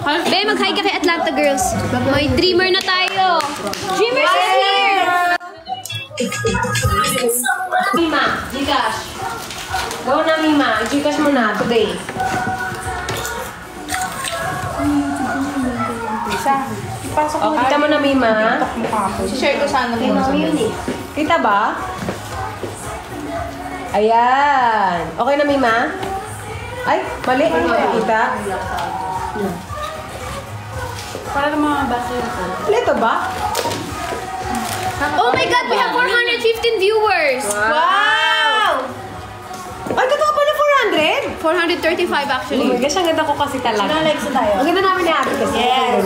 Be, mag-hi ka kay Atlanta Girls. May dreamer na tayo. Dreamers is here! Mima, Gcash. Go na, Mima. Gcash mo na today. Kita mo na, Mima. Share ko sana muna. Kita ba? Ayan. Okay na, Mima? Ay, mali. Kita. Para mga basa yun. Ito ba? Oh my God, we have 415 viewers! Wow! Ay, totoo pala 400? 435 actually. Oh my gosh, ang ganda ko kasi talaga. Ilang likes na tayo? Ang ganda namin ni Abby kasi. Yes.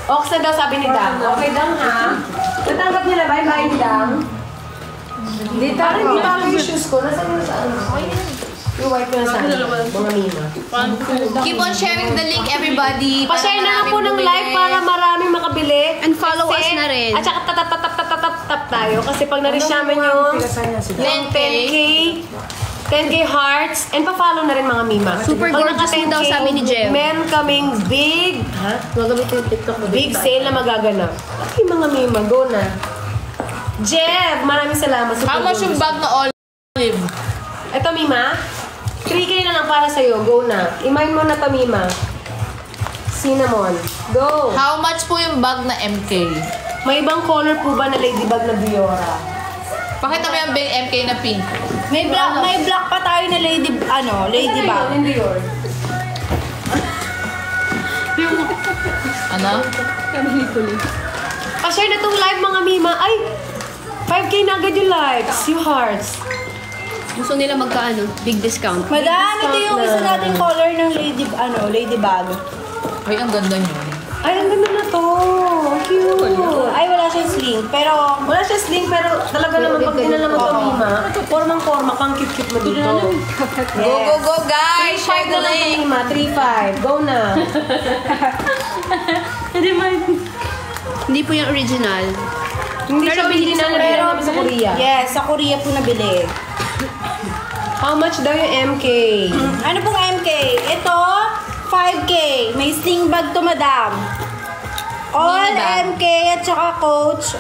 Oksa daw, sabi ni Dang. Okay, Dang, ha? Natanggap niya na, bye-bye, Dang. Dito, hindi pa ako yung shoes ko. Nasaan mo sa ano? Yung white ko na sa ano? Mga Mima. Keep on sharing the link, everybody. Pa-share na nga po ng live para maraming makabili. And follow us na rin. At saka tap tayo. Kasi pag na-reach namin yung 10K hearts, and pa-follow na rin mga Mima. Super Pag gorgeous din daw, sabi ni Jeff. Meron kaming big, big sale na magaganap. Okay mga Mima, go na. Jeff, maraming salamat. How much yung bag na olive? Ito Mima, 3K na lang para sa'yo. Go na. I-mine mo na to Mima. Cinnamon. Go. How much po yung bag na MK? May ibang color po ba na ladybug na Biora? Pakita mo yung MK na pink. May black pa tayo na ladybug. Hindi yun. Ano? Pa-share na tong live mga Mima. Ay! 5K na agad yung likes. Yung hearts. Gusto nila magkaano, big discount. Madam, ito yung isa nating color ng ladybug. Ay, ang ganda nyo. Ay, ang ganda na to. Cute. Ay, wala siyang sling. Pero, Wala siya sling pero talaga naman pag dinala mo to Mima, formang-forma kang cute-cute mo dito. Go, guys! Share 3-5 the na lang link! Mima. 3-5. Go na. Hindi po yung original. Hindi siya original na binili namin sa Korea. yes, sa Korea po nabili. How much daw yung MK? Ano pong MK? Ito, 5K. May sling bag to, madam. All Mini bag. MK at saka Coach.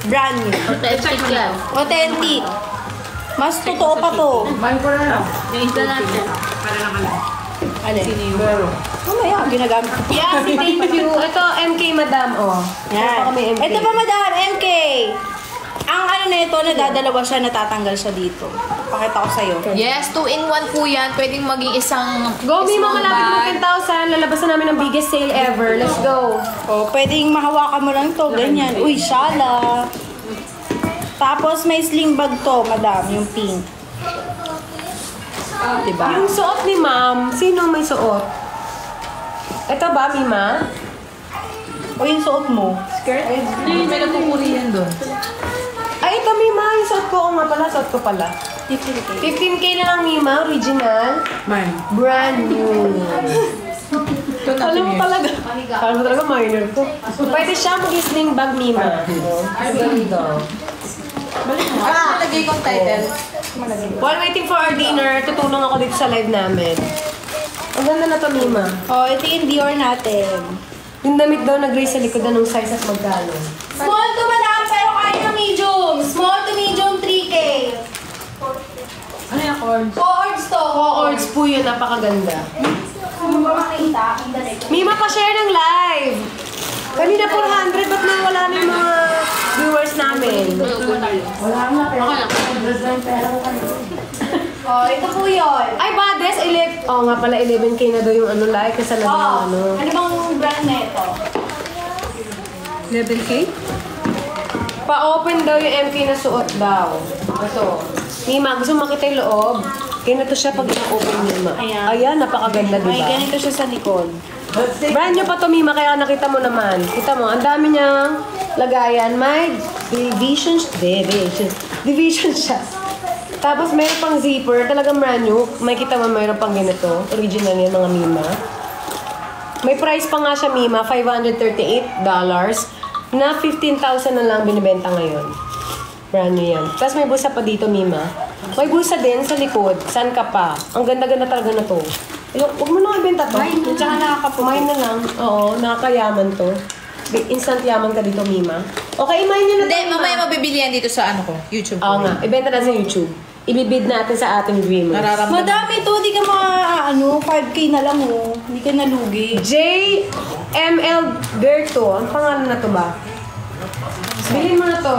Brand new. Check yan. Authentic. Mas totoo pa to. Yung isa natin. Ano? Mamaya, ginagamit ko. Yeah, thank you. Ito, MK Madam, oh. Yan. Ito kami MK. Ito pa, madam, MK. Ang ano na ito, nadadalawa siya, natatanggal siya dito. Pakita ko sa'yo. Yes, 2-in-1 po yan. Pwedeng maging isang Go, Mima, small malapit mo 10,000. Lalabas na namin ang biggest sale ever. Let's go. O, pwedeng mahawakan mo lang to, ganyan. Uy, shala. Tapos may sling bag to, madam, yung pink. Diba? Yung suot ni Ma'am, sino may suot? Ito ba, Mima? O yung suot mo? Skirt? May nagpupuri yan doon. Ay, ito, Mima. Yung suot ko. Oo nga pala, suot ko pala. 15K na lang, Mima. Original. Brand new. Alam mo talaga. Alam mo talaga, minor ko. Pwede siya mag-sling bag, Mima. Ganito. Lagay kong title. While waiting for our dinner, tutulong ako dito sa live namin. Ang ganda na to, Mima. O, ito yung Dior natin. Yung damit daw nag-grace sa likod na nung size at magkano. Small to madam, pero kaya na medium. Small to medium, 3K. Ano yung cords? Cords to. Cords po yun, napakaganda. Ano ba makita? Mima, pa-share ng live! Kanina 400, ba't nawala na yung mga viewers namin? Wala na, pero O, ito po yun. Ay, Bades, oh nga pala, 11K na daw yung ano live, kasi na daw yung ano. Ano bang brand na ito? 11K? Pa-open daw yung MK na suot daw. Ito. Mima, gusto mo makita yung loob? Ganito siya pag na-open Mima. Ayan. Ayan, napakaganda, May diba? ganito siya sa likod. Brand new pa to, Mima, kaya nakita mo naman. Kita mo, ang dami niyang lagayan. May division siya. Tapos mayroon pang zipper, talagang brand new. May kita mo, mayroon pang ganito. Original yan, mga Mima. May price pa nga siya, Mima, $538 na 15,000 na lang binibenta ngayon. Brand new yan. Tapos may busa pa dito, Mima. May busa din sa likod. Saan ka pa? Ang ganda-ganda talaga na to. Huwag mo nang ibenta to. Tsaka Kumain na lang. Oo, nakakayaman to. Instant yaman ka dito, Mima. Okay, imahin nyo na Hindi, to, Mima. mamaya mabibili yan dito sa ano ko, YouTube ko. Oo nga, ibenta na sa YouTube. Ibibid natin sa ating dreamers. Nararamdaman. Madami to, di ka 5K na lang oh. Hindi ka nalugi. JML Berto. Ang pangalan na to ba? Bilhin mo na to.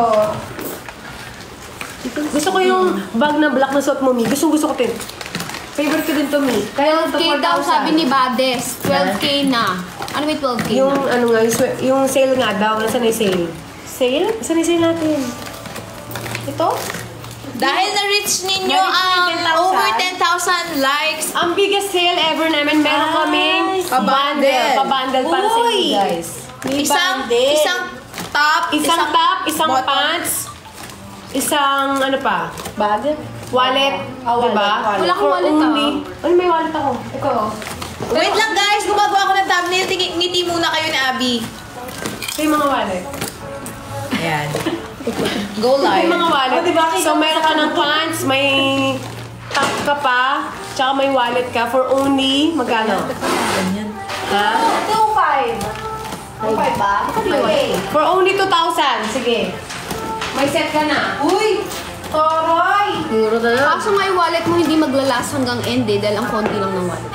Gusto ko yung bag na black na suot mo, Mi. Gusto ko din. Favorite ko din to, Mi. Kaya 12K daw sabi ni Bades. 12K na. Ano may 12K Yung na? ano nga, yung sale nga daw. Nasaan na yung sale? Sale? Nasaan na yung sale natin? Ito? Dahil na-reach ninyo Na-reach ang yung 10,000. over 10,000 likes, Ang biggest sale ever namin. Meron kaming Pa-bundle. Pa-bundle para sa inyo, Uy! guys. May isang bundle. top, Isang top, isang bottom. pants, isang ano pa? Bag? Wallet. Wallet, Diba? wallet. Wala kang For wallet, only... Ano, may wallet ako. Ito. Wait lang guys, gumagawa ko ng thumbnail. Ngiti muna kayo ni Abby. Ito yung mga wallet. Ayan. Go Ito live. yung mga wallet. Oh, diba? So, meron ka ng pants, may top ka pa, tsaka may wallet ka for only, magkano? Ganyan. Ha? 2,500. 2,500 ba? Okay. For only 2,000. Sige. May set ka na. Uy! Toroy! Puro na lang. Kaso nga yung wallet mo hindi maglalas hanggang end eh, dahil ang konti lang ng wallet.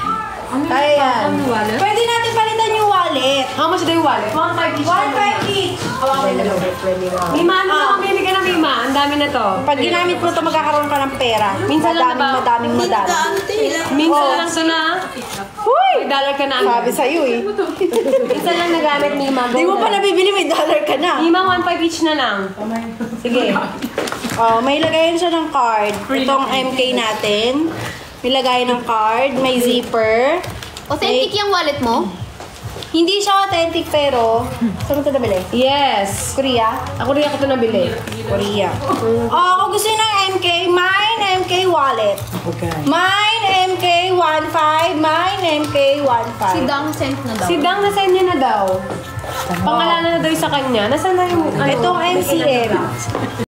Ayan. Ano wallet? Pwede natin palitan yung wallet. How much daw yung wallet? 1,500 each. 1,500 each. Hawakan mo lang. Mima, ano na mamili ka na, Mima? Ang dami na to. Pag ginamit mo ito, magkakaroon ka ng pera. Minsan lang ba? Madaming. Minsan Oh. na lang to na. Uy! May dollar ka na. Sabi sa'yo eh. Minsan lang nagamit, Mima. Di mo pa nabibili, may dollar ka na. Mima, 1,500 each na lang. Sige. Oh, may lagayan siya ng card. Itong MK natin. May lagayan ng card, may zipper. Authentic yung wallet mo? Hindi siya authentic pero, saan mo ito nabili? Yes. Korea? Ako rin ako ito nabili. Korea. Oh, kung gusto niyo ng MK, mine MK wallet. Okay. Mine MK 15, mine MK 15. Si Dang sent na daw. Si Dang, nasaan niya na daw? Pangalanan na daw yung sa kanya. Nasaan na yung... ano, Itong MCM.